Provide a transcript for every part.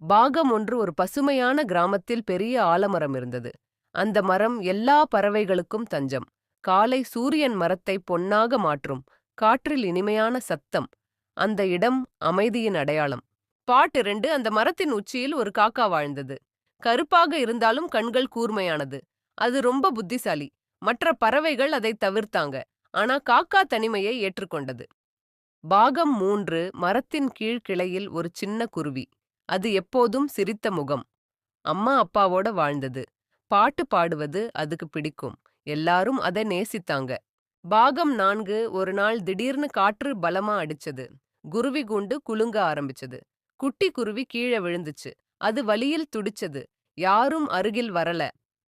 பாகம் ஒன்று. ஒரு பசுமையான கிராமத்தில் பெரிய ஆலமரம் இருந்தது. அந்த மரம் எல்லா பறவைகளுக்கும் தஞ்சம். காலை சூரியன் மரத்தை பொன்னாக மாற்றும். காற்றில் இனிமையான சத்தம். அந்த இடம் அமைதியின் அடையாளம். பாட்டு 2. அந்த மரத்தின் உச்சியில் ஒரு காக்கா வாழ்ந்தது. கருப்பாக இருந்தாலும் கண்கள் கூர்மையானது. அது ரொம்ப புத்திசாலி. மற்ற பறவைகள் அதை தவிர்த்தாங்க. ஆனா காக்கா தனிமையை ஏற்றுக்கொண்டது. பாகம் 3. மரத்தின் கீழ் கிளையில் ஒரு சின்ன குருவி. அது எப்போதும் சிரித்த முகம். அம்மா அப்பாவோட வாழ்ந்தது. பாட்டு பாடுவது அதுக்கு பிடிக்கும். எல்லாரும் அதை நேசித்தாங்க. பாகம் 4. ஒரு நாள் திடீர்னு காற்று பலமா அடிச்சது. குருவி கூண்டு குலுங்க ஆரம்பிச்சது. குட்டி குருவி கீழே விழுந்துச்சு. அது வலியில் துடிச்சது. யாரும் அருகில் வரல.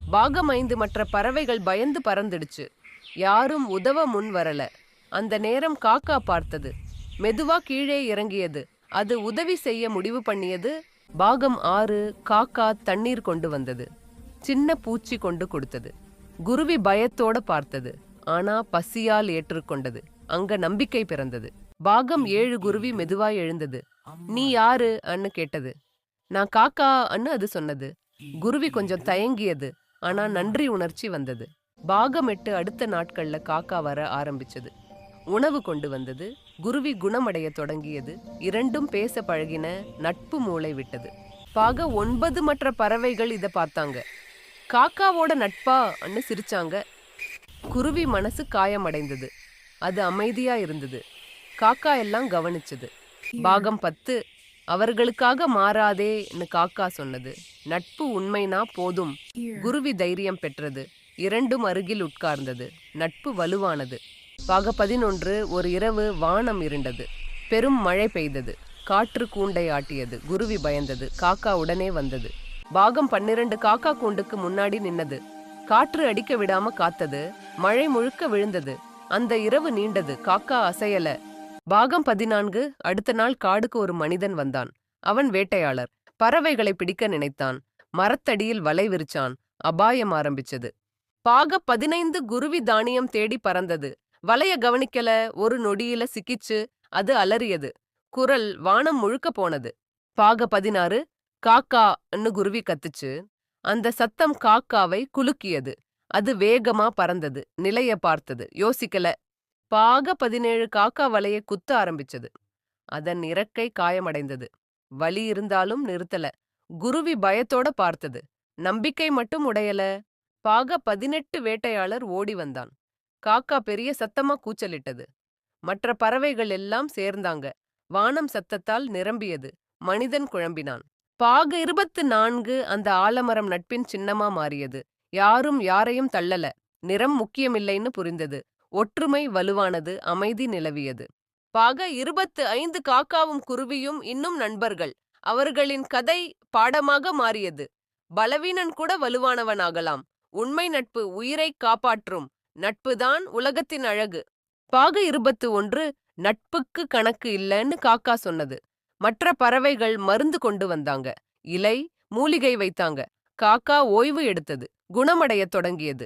பாகம் 5. மற்ற பறவைகள் பயந்து பறந்துடுச்சு. யாரும் உதவ முன் வரல. அந்த நேரம் காக்கா பார்த்தது. மெதுவா கீழே இறங்கியது. அது உதவி செய்ய முடிவு பண்ணியது. பாகம் 6. காக்கா தண்ணீர் கொண்டு வந்தது. சின்ன பூச்சி கொண்டு கொடுத்தது. குருவி பயத்தோட பார்த்தது. ஆனா பசியால் ஏற்றுக்கொண்டது. அங்க நம்பிக்கை பிறந்தது. பாகம் 7. குருவி மெதுவாய் எழுந்தது. நீ யாரு அன்னு கேட்டது. நான் காக்கா அன்னு அது சொன்னது. குருவி கொஞ்சம் தயங்கியது. ஆனா நன்றி உணர்ச்சி வந்தது. பாகம் 8. அடுத்த நாட்கள்ல காக்கா வர ஆரம்பிச்சது. உணவு கொண்டு வந்தது. குருவி குணமடைய தொடங்கியது. இரண்டும் பேச பழகின. நட்பு மூளை விட்டது. பாகம் 9. மற்ற பறவைகள் இத பார்த்தாங்க. காக்காவோட நட்பா அன்னு சிரிச்சாங்க. குருவி மனசு காயமடைந்தது. அது அமைதியா இருந்தது. காக்கா எல்லாம் கவனிச்சது. பாகம் 10. அவர்களுக்காக மாறாதேன்னு காக்கா சொன்னது. நட்பு உண்மைனா போதும். குருவி தைரியம் பெற்றது. இரண்டும் அருகில் உட்கார்ந்தது. நட்பு வலுவானது. பாகம் 11. ஒரு இரவு வானம் இருண்டது. பெரும் மழை பெய்தது. காற்று கூண்டை ஆட்டியது. குருவி பயந்தது. காக்கா உடனே வந்தது. பாகம் 12. காக்கா கூண்டுக்கு முன்னாடி நின்னது. காற்று அடிக்க விடாம காத்தது. மழை முழுக்க விழுந்தது. அந்த இரவு நீண்டது. காக்கா அசையல. பாகம் 14. அடுத்த நாள் காடுக்கு ஒரு மனிதன் வந்தான். அவன் வேட்டையாளர். பறவைகளை பிடிக்க நினைத்தான். மரத்தடியில் வலை விரிச்சான். அபாயம் ஆரம்பிச்சது. பாகம் 15. குருவி தானியம் தேடி பறந்தது. வலைய கவனிக்கல. ஒரு நொடியில சிக்கிச்சு. அது அலறியது. குரல் வானம் முழுக்க போனது. பாகம் 16. காக்கான்னு குருவி கத்துச்சு. அந்த சத்தம் காக்காவை குலுக்கியது. அது வேகமா பறந்தது. நிலைய பார்த்தது. யோசிக்கல. பாகம் 17. காக்கா வலையை குத்த ஆரம்பிச்சது. அதன் இறக்கை காயமடைந்தது. வலி இருந்தாலும் நிறுத்தல. குருவி பயத்தோட பார்த்தது. நம்பிக்கை மட்டும் உடையல. பாகம் 18. வேட்டையாளர் ஓடி வந்தான். காக்கா பெரிய சத்தமா கூச்சலிட்டது. மற்ற பறவைகள் எல்லாம் சேர்ந்தாங்க. வானம் சத்தத்தால் நிரம்பியது. மனிதன் குழம்பினான். பாகம் 24. அந்த ஆலமரம் நட்பின் சின்னமா மாறியது. யாரும் யாரையும் தள்ளல. நிறம் முக்கியமில்லைன்னு புரிந்தது. ஒற்றுமை வலுவானது. அமைதி நிலவியது. பாகம் 25. காக்காவும் குருவியும் இன்னும் நண்பர்கள். அவர்களின் கதை பாடமாக மாறியது. பலவீனன் கூட வலுவானவனாகலாம். உண்மை நட்பு உயிரை காப்பாற்றும். நட்புதான் உலகத்தின் அழகு. பாகம் 21. நட்புக்கு கணக்கு இல்லைன்னு காக்கா சொன்னது. மற்ற பறவைகள் மருந்து கொண்டு வந்தாங்க. இலை, மூலிகை வைத்தாங்க. காக்கா ஓய்வு எடுத்தது. குணமடைய தொடங்கியது.